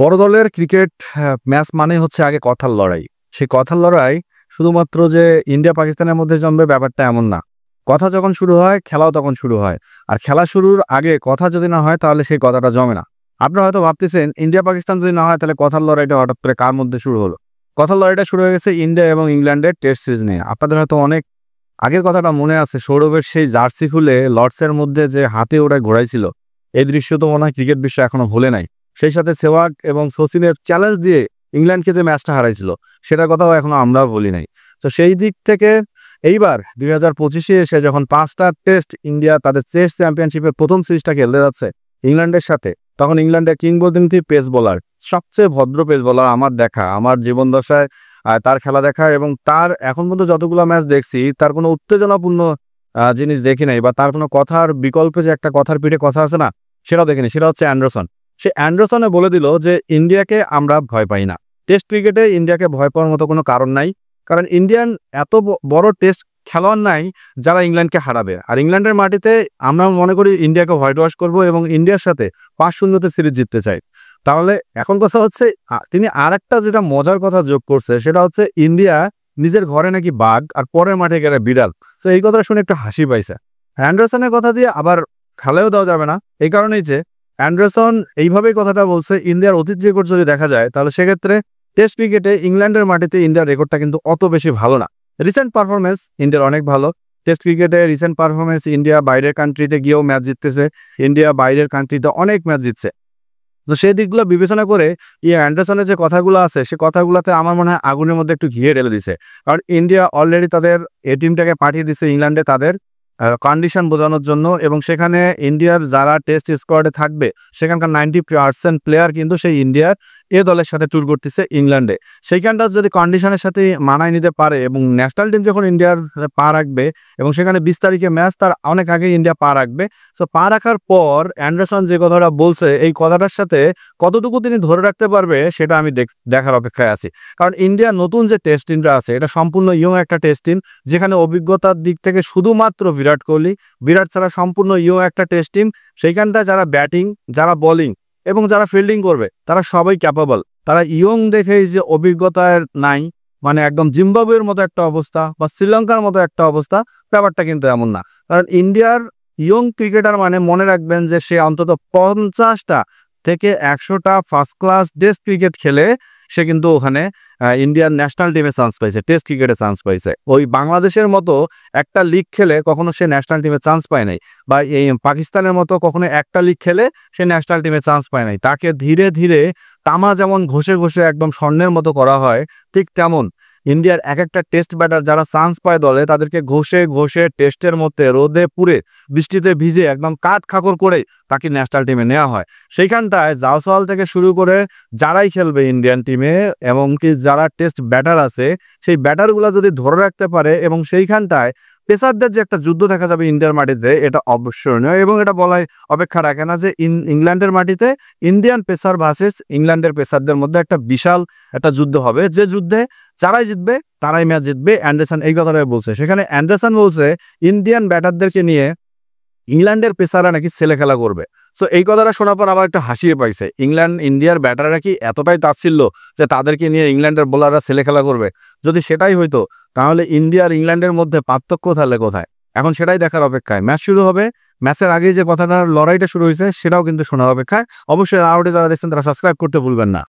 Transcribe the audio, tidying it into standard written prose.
বড় দলের cricket match মানে হচ্ছে আগে কথার লড়াই। সেই কথার লড়াই শুধুমাত্র যে ইন্ডিয়া পাকিস্তানের মধ্যে জমবে ব্যাপারটা এমন না। কথা যখন শুরু হয়, খেলাও তখন শুরু হয়। আর খেলা শুরুর আগে কথা যদি না হয় তাহলে সেই কথাটা জমে না। আপনারা হয়তো ভাবতেছেন ইন্ডিয়া পাকিস্তান যদি না হয় তাহলে কথার লড়াইটা হঠাৎ করে কার মধ্যে শুরু হলো? কথার লড়াইটা শুরু হয়ে গেছে ইন্ডিয়া এবং ইংল্যান্ডের টেস্ট সিরিজ নিয়ে। আপনাদের হয়তো অনেক আগের কথাটা মনে আছে, সৌরভের সেই জার্সি খুলে লর্ডসের মধ্যে যে হাতে ওটা ঘোরাইছিল, এই দৃশ্য তো মনে হয় ক্রিকেট বিশ্ব এখনো ভুলে নাই। সেই সাথে সেওয়াগ এবং সচিনের চ্যালেঞ্জ দিয়ে ইংল্যান্ডকে যে ম্যাচটা হারাইছিল সেটার কথাও এখনো আমরাও ভুলি নাই। তো সেই দিক থেকে এইবার 2025-এ এসে যখন 5টা টেস্ট ইন্ডিয়া তাদের টেস্ট চ্যাম্পিয়নশিপের প্রথম সিরিজটা খেলতে যাচ্ছে ইংল্যান্ডের সাথে, তখন ইংল্যান্ডের কিংবদন্তি পেস বোলার, সবচেয়ে ভদ্র পেস বোলার আমার দেখা, আমার জীবন দশায় তার খেলা দেখা এবং তার এখন পর্যন্ত যতগুলো ম্যাচ দেখছি তার কোনো উত্তেজনাপূর্ণ জিনিস দেখি নাই, বা তার কোনো কথার বিকল্পে যে একটা কথার পিঠে কথা আছে না, সেটাও দেখিনি। সেটা হচ্ছে অ্যান্ডারসন। সে অ্যান্ডারসনে বলে দিল যে ইন্ডিয়াকে আমরা ভয় পাই না। টেস্ট ক্রিকেটে ইন্ডিয়াকে ভয় পাওয়ার মতো কোনো কারণ নাই, কারণ ইন্ডিয়ান এত বড় টেস্ট খেলোয়াড় নাই যারা ইংল্যান্ডকে হারাবে। আর ইংল্যান্ডের মাটিতে আমরা মনে করি ইন্ডিয়াকে হোয়াইট ওয়াশ করবো এবং ইন্ডিয়ার সাথে 5-0-তে সিরিজ জিততে চাই। তাহলে এখন কথা হচ্ছে তিনি আর একটা যেটা মজার কথা যোগ করছে সেটা হচ্ছে ইন্ডিয়া নিজের ঘরে নাকি বাঘ আর পরের মাঠে গেলে বিড়াল। তো এই কথাটা শুনে একটু হাসি পাইছে। অ্যান্ডারসনের কথা দিয়ে আবার খেলেও দেওয়া যাবে না, এই কারণেই যে অ্যান্ডারসন এইভাবেই কথাটা বলছে। ইন্ডিয়ার অতীত রেকর্ড যদি দেখা যায় তাহলে সেক্ষেত্রে টেস্ট ক্রিকেটে ইংল্যান্ডের মাটিতে ইন্ডিয়ার রেকর্ডটা কিন্তু অত বেশি ভালো না। রিসেন্ট পারফরমেন্স ইন্ডিয়ার অনেক ভালো। টেস্ট ক্রিকেটে রিসেন্ট পারফরমেন্স ইন্ডিয়া বাইরের কান্ট্রিতে গিয়েও ম্যাচ জিততেছে, ইন্ডিয়া বাইরের কান্ট্রিতে অনেক ম্যাচ জিতছে। তো সেই দিকগুলো বিবেচনা করে অ্যান্ডারসনের যে কথাগুলো আছে সে কথাগুলোতে আমার মনে হয় আগুনের মধ্যে একটু ঘিয়ে ঢেলে দিছে। কারণ ইন্ডিয়া অলরেডি তাদের টিমটাকে পাঠিয়ে দিচ্ছে ইংল্যান্ডে তাদের কন্ডিশন বোঝানোর জন্য, এবং সেখানে ইন্ডিয়ার যারা টেস্ট স্কোয়াডে থাকবে সেখানকার 90% প্লেয়ার কিন্তু সেই ইন্ডিয়ার দলের সাথে ট্যুর করতেছে ইংল্যান্ডে। সেইখানটা যদি কন্ডিশনের সাথে মানায় নিতে পারে এবং ন্যাশনাল টিম যখন ইন্ডিয়ার পা রাখবে এবং সেখানে 20 তারিখে ম্যাচ, তার অনেক আগে ইন্ডিয়া পা রাখবে। তো পা রাখার পর অ্যান্ডারসন যে কথাটা বলছে এই কথাটার সাথে কতটুকু তিনি ধরে রাখতে পারবে সেটা আমি দেখার অপেক্ষায় আছি। কারণ ইন্ডিয়ার নতুন যে টেস্ট টিমটা আছে এটা সম্পূর্ণ ইয়ং একটা টেস্ট টিম, যেখানে অভিজ্ঞতার দিক থেকে শুধুমাত্র বিরাট কোহলি, বিরাট ছাড়া সম্পূর্ণ ইয়ং একটা টেস্ট টিম। সেইখানটা যারা ব্যাটিং, যারা বোলিং এবং যারা ফিল্ডিং করবে তারা সবাই ক্যাপাবল। তারা ইয়ং দেখেই যে অভিজ্ঞতার নাই, মানে একদম জিম্বাবুয়ের মতো একটা অবস্থা বা শ্রীলঙ্কার মতো একটা অবস্থা, ব্যাপারটা কিন্তু এমন না। কারণ ইন্ডিয়ার ইয়ং ক্রিকেটার মানে মনে রাখবেন যে সে অন্তত 50টা থেকে 100টা ফার্স্ট ক্লাস টেস্ট ক্রিকেট খেলে সে কিন্তু ওখানে ইন্ডিয়ান ন্যাশনাল টিমে চান্স পাইছে, টেস্ট ক্রিকেটে চান্স পাইছে। ওই বাংলাদেশের মতো একটা লিগ খেলে কখনো সে ন্যাশনাল টিমে চান্স পায় নাই, বা এই পাকিস্তানের মতো কখনো একটা লিগ খেলে সে ন্যাশনাল টিমে চান্স পায় নাই। তাকে ধীরে ধীরে তামা যেমন ঘষে ঘষে একদম স্বর্ণের মতো করা হয়, ঠিক তেমন ইন্ডিয়ার এক একটা টেস্ট ব্যাটার যারা চান্স পায় দলে তাদেরকে ঘষে ঘষে টেস্টের মধ্যে রোদে পুড়ে বৃষ্টিতে ভিজে একদম কাঠ খাকর করে তাকে ন্যাশনাল টিমে নেওয়া হয়। সেইখানটায় জাওসাওয়াল থেকে শুরু করে যারাই খেলবে ইন্ডিয়ান টিমে, এমনকি যারা টেস্ট ব্যাটার আছে সেই ব্যাটারগুলো যদি ধরে রাখতে পারে এবং সেইখানটায় পেসারদের যে একটা যুদ্ধ দেখা যাবে ইন্ডিয়ার মাটিতে, এটা অবশ্যই এবং এটা বলাই অপেক্ষা রাখে না যে ইংল্যান্ডের মাটিতে ইন্ডিয়ান পেসার ভার্সেস ইংল্যান্ডের পেসারদের মধ্যে একটা বিশাল একটা যুদ্ধ হবে, যে যুদ্ধে যারাই জিতবে তারাই ম্যাচ জিতবে। অ্যান্ডারসন এই কথাটাই বলছে। সেখানে অ্যান্ডারসন বলছে ইন্ডিয়ান ব্যাটারদেরকে নিয়ে ইংল্যান্ডের পেসাররা নাকি ছেলে খেলা করবে। সো এই কথাটা শোনার পর আবার একটু হাসিয়ে পাইছে। ইন্ডিয়ার ব্যাটাররা কি এতটাই তাচ্ছিল্য যে তাদেরকে নিয়ে ইংল্যান্ডের বোলাররা ছেলে খেলা করবে? যদি সেটাই হইতো তাহলে ইন্ডিয়ার ইংল্যান্ডের মধ্যে পার্থক্য তাহলে কোথায়? এখন সেটাই দেখার অপেক্ষায়। ম্যাচ শুরু হবে, ম্যাচের আগে যে কথাটার লড়াইটা শুরু হয়েছে সেটাও কিন্তু শোনার অপেক্ষায়। অবশ্যই আউটে যারা দেখছেন তারা সাবস্ক্রাইব করতে ভুলবেন না।